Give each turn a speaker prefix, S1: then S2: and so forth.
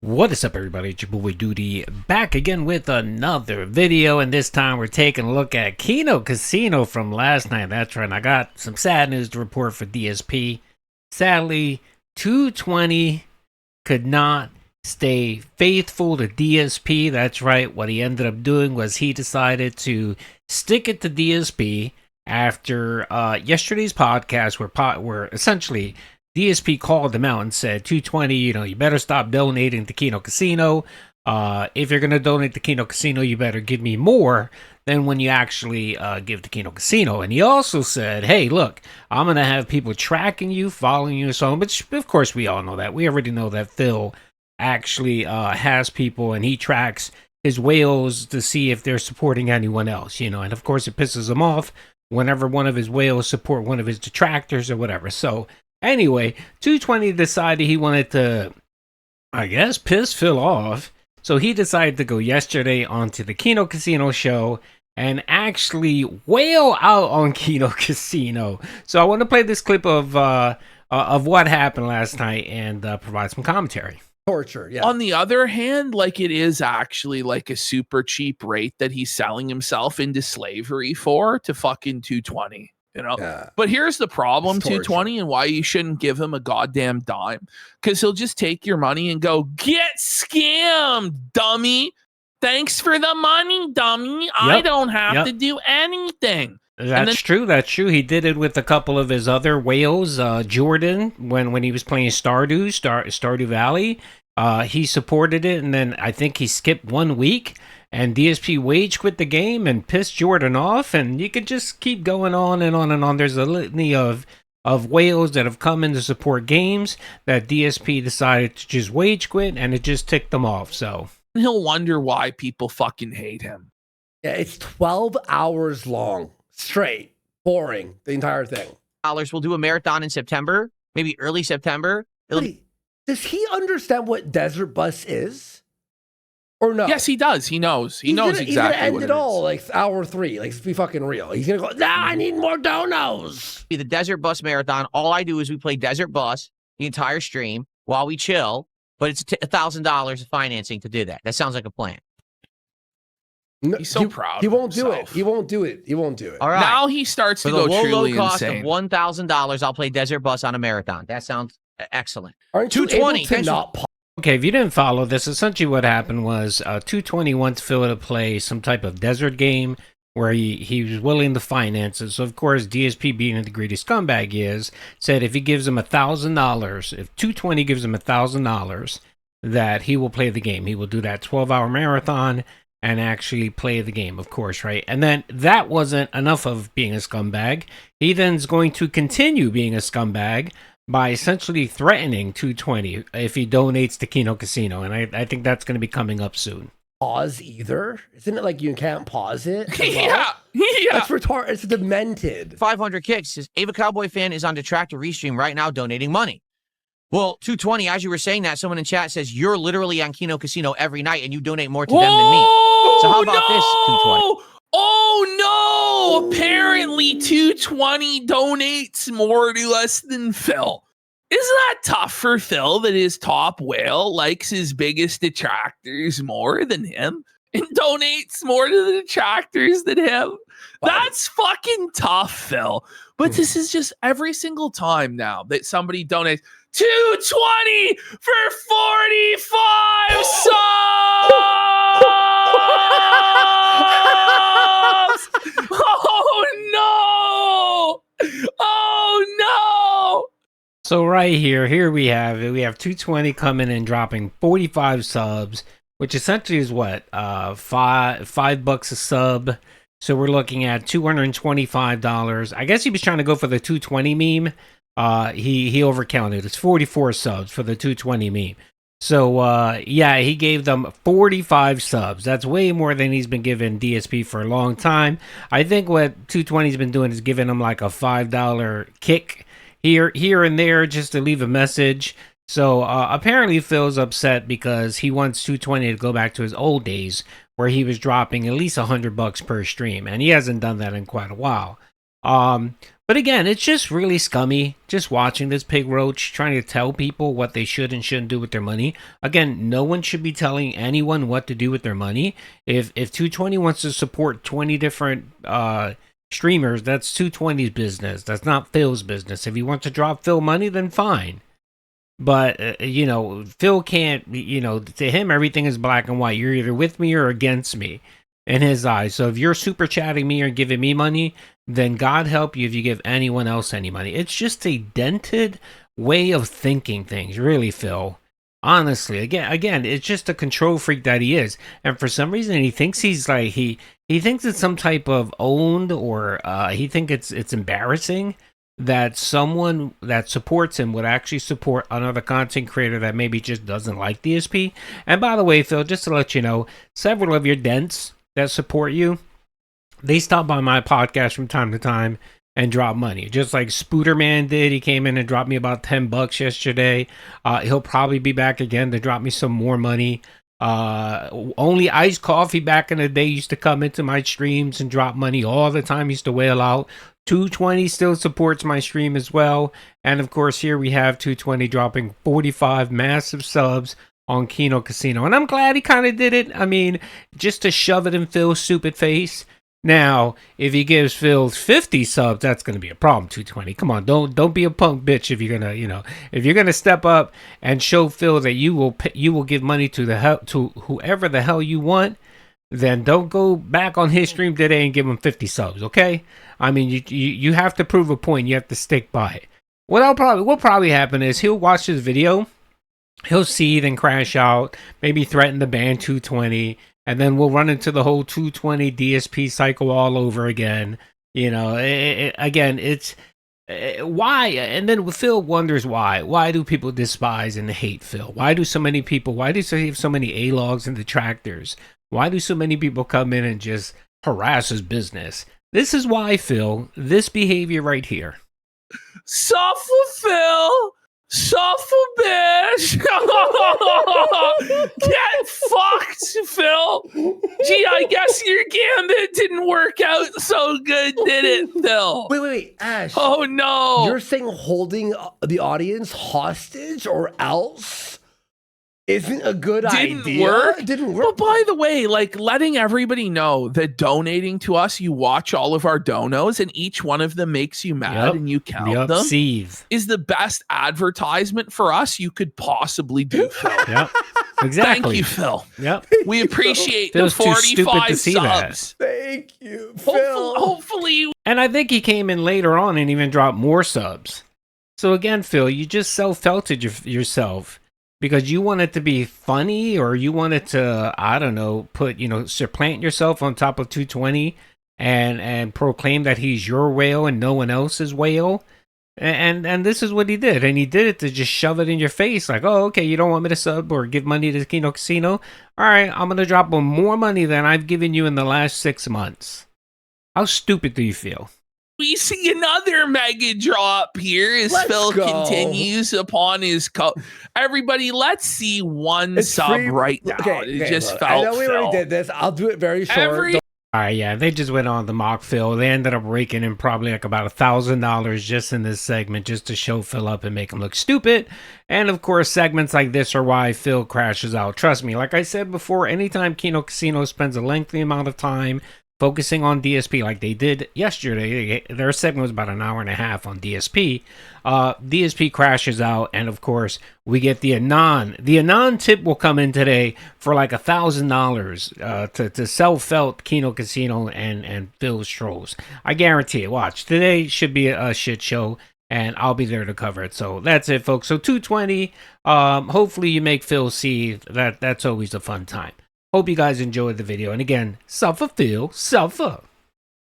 S1: What is up, everybody? It's your boy Doody back again with another video, and this time we're taking a look at Kino Casino from last night. That's right, I got some sad news to report for DSP. Sadly, 220 could not stay faithful to DSP. That's right, what he ended up doing was he decided to stick it to DSP after yesterday's podcast where essentially DSP called him out and said, 220, you better stop donating to Kino Casino. If you're going to donate to Kino Casino, you better give me more than when you actually give to Kino Casino. And he also said, hey, look, I'm going to have people tracking you, following you, so on. But of course, we all know that. We already know that Phil actually has people, and he tracks his whales to see if they're supporting anyone else, And of course, it pisses him off whenever one of his whales support one of his detractors or whatever. So anyway, 220 decided he wanted to, I guess, piss Phil off. So he decided to go yesterday onto the Kino Casino show and actually wail out on Kino Casino. So I want to play this clip of what happened last night and provide some commentary.
S2: Torture, yeah.
S3: On the other hand, like, it is actually like a super cheap rate that he's selling himself into slavery for to fucking 220.
S2: Yeah.
S3: But here's the problem,
S2: It's torture.
S3: 220, and why you shouldn't give him a goddamn dime. Because he'll just take your money and go, get scammed, dummy. Thanks for the money, dummy. I don't have to do anything.
S1: That's true. That's true. He did it with a couple of his other whales. Jordan, when he was playing Stardew Valley, he supported it, and then I think he skipped 1 week. And DSP wage quit the game and pissed Jordan off, and you could just keep going on and on and on. There's a litany of whales that have come in to support games that DSP decided to just wage quit, and it just ticked them off. So
S3: he'll wonder why people fucking hate him.
S2: Yeah, it's 12 hours long, straight, boring, the entire thing.
S4: We'll do a marathon in September, maybe early September.
S2: Wait, does he understand what Desert Bus is? Or no?
S3: Yes, he does. He knows. He knows exactly
S2: he's gonna end
S3: what
S2: it all like hour 3. Like, let's be fucking real. He's gonna go, nah, I need more donos.
S4: The Desert Bus Marathon, all I do is we play Desert Bus the entire stream while we chill, but it's $1,000 of financing to do that. That sounds like a plan.
S2: No,
S3: He's so proud.
S2: He won't
S3: of
S2: do it.
S3: himself.
S2: He won't do it. He won't do it.
S4: All right.
S3: Now he starts to
S4: For
S3: go
S4: the
S3: truly
S4: low cost
S3: insane.
S4: of $1,000, I'll play Desert Bus on a marathon. That sounds excellent.
S2: Aren't you
S4: 220,
S2: able to not pause?
S1: okay, if you didn't follow this, essentially what happened was 220 wants Phil to play some type of desert game where he was willing to finance it. So, of course, DSP, being the greedy scumbag he is, said if he gives him $1,000, if 220 gives him $1,000, that he will play the game. He will do that 12-hour marathon and actually play the game, of course, right? And then that wasn't enough of being a scumbag. He then is going to continue being a scumbag by essentially threatening 220 if he donates to Kino Casino. And I think that's going to be coming up soon.
S2: Pause either? Isn't it like you can't pause it?
S3: Yeah.
S2: That's retarded. It's demented.
S4: 500 kicks says, Ava Cowboy fan is on Detractor Restream right now donating money. Well, 220, as you were saying that, someone in chat says, you're literally on Kino Casino every night and you donate more to them than me. So how about this, 220?
S3: Oh, no! Apparently, 220 donates more to us than Phil. Isn't that tough for Phil that his top whale likes his biggest detractors more than him and donates more to the detractors than him? That's fucking tough, Phil. But this is just every single time now that somebody donates 220 for 45 subs! Oh no! Oh no!
S1: So right here we have 220 coming and dropping 45 subs, which essentially is what, $5 a sub. So we're looking at $225. I guess he was trying to go for the 220 meme. He overcounted. It's 44 subs for the 220 meme. So yeah, he gave them 45 subs. That's way more than he's been giving DSP for a long time. I think what 220's been doing is giving him like a $5 kick here and there just to leave a message. So apparently Phil's upset because he wants 220 to go back to his old days where he was dropping at least $100 per stream, and he hasn't done that in quite a while. But again, it's just really scummy just watching this pig roach trying to tell people what they should and shouldn't do with their money. Again, no one should be telling anyone what to do with their money. If 220 wants to support 20 different streamers, that's 220's business. That's not Phil's business. If he wants to drop Phil money, then fine. But, you know, Phil can't, you know, to him, everything is black and white. You're either with me or against me in his eyes. So if you're super chatting me or giving me money, then God help you if you give anyone else any money. It's just a dented way of thinking things, really, Phil. Honestly, again, it's just a control freak that he is. And for some reason, he thinks he's like, he thinks it's some type of owned, or he thinks it's embarrassing that someone that supports him would actually support another content creator that maybe just doesn't like DSP. And by the way, Phil, just to let you know, several of your dents that support you, they stop by my podcast from time to time and drop money. Just like Spooderman did. He came in and dropped me about $10 yesterday. He'll probably be back again to drop me some more money. Only Iced Coffee back in the day used to come into my streams and drop money all the time. He used to wail out. 220 still supports my stream as well. And of course, here we have 220 dropping 45 massive subs on Kino Casino. And I'm glad he kind of did it. I mean, just to shove it in Phil's stupid face. Now, if he gives Phil 50 subs, that's going to be a problem, 220. Come on, don't be a punk bitch if you're going to, you know, if you're going to step up and show Phil that you will give money to whoever the hell you want, then don't go back on his stream today and give him 50 subs, okay? I mean, you have to prove a point. You have to stick by it. What probably happen is he'll watch this video, he'll seethe and crash out, maybe threaten to ban 220, and then we'll run into the whole 220 DSP cycle all over again. You know, again, it's why? And then Phil wonders why. Why do people despise and hate Phil? Why do so many people, why do so many A-logs and detractors? Why do so many people come in and just harass his business? This is why, Phil, this behavior right here.
S3: Suffa Phil! Suffa bitch! Get fucked, Phil! Gee, I guess your gambit didn't work out so good, did it, Phil?
S2: Wait, Ash.
S3: Oh no!
S2: You're saying holding the audience hostage or else isn't a good idea? Didn't work.
S3: But by the way, like, letting everybody know that donating to us, you watch all of our donos and each one of them makes you mad and you count them, is the best advertisement for us you could possibly do, Phil.
S1: Yep. Exactly.
S3: Thank you, Phil.
S1: Yep.
S3: We appreciate
S1: Phil's
S3: the 45 subs.
S2: Thank you, Phil.
S3: Hopefully.
S1: And I think he came in later on and even dropped more subs. So again, Phil, you just self-felted yourself. Because you want it to be funny, or you wanted to, I don't know, supplant yourself on top of 220 and proclaim that he's your whale and no one else's whale. And this is what he did. And he did it to just shove it in your face. Like, oh, okay, you don't want me to sub or give money to Kino Casino? All right, I'm going to drop him more money than I've given you in the last 6 months. How stupid do you feel?
S3: We see another mega drop here as Phil continues upon his Everybody, let's see one sub right now.
S2: Okay,
S3: just
S2: felt I know we already did this. I'll do it very short.
S1: All right, yeah, they just went on the mock Phil. They ended up raking in probably like about $1,000 just in this segment just to show Phil up and make him look stupid. And of course, segments like this are why Phil crashes out. Trust me, like I said before, anytime Kino Casino spends a lengthy amount of time focusing on DSP like they did yesterday, their segment was about an hour and a half on DSP. DSP crashes out, and of course, we get the Anon. The Anon tip will come in today for like $1,000 to sell felt Kino Casino and Phil's trolls. I guarantee it. Watch. Today should be a shit show, and I'll be there to cover it. So that's it, folks. So 220, hopefully you make Phil see that that's always a fun time. Hope you guys enjoyed the video. And again, Suffa Phil, Suffa.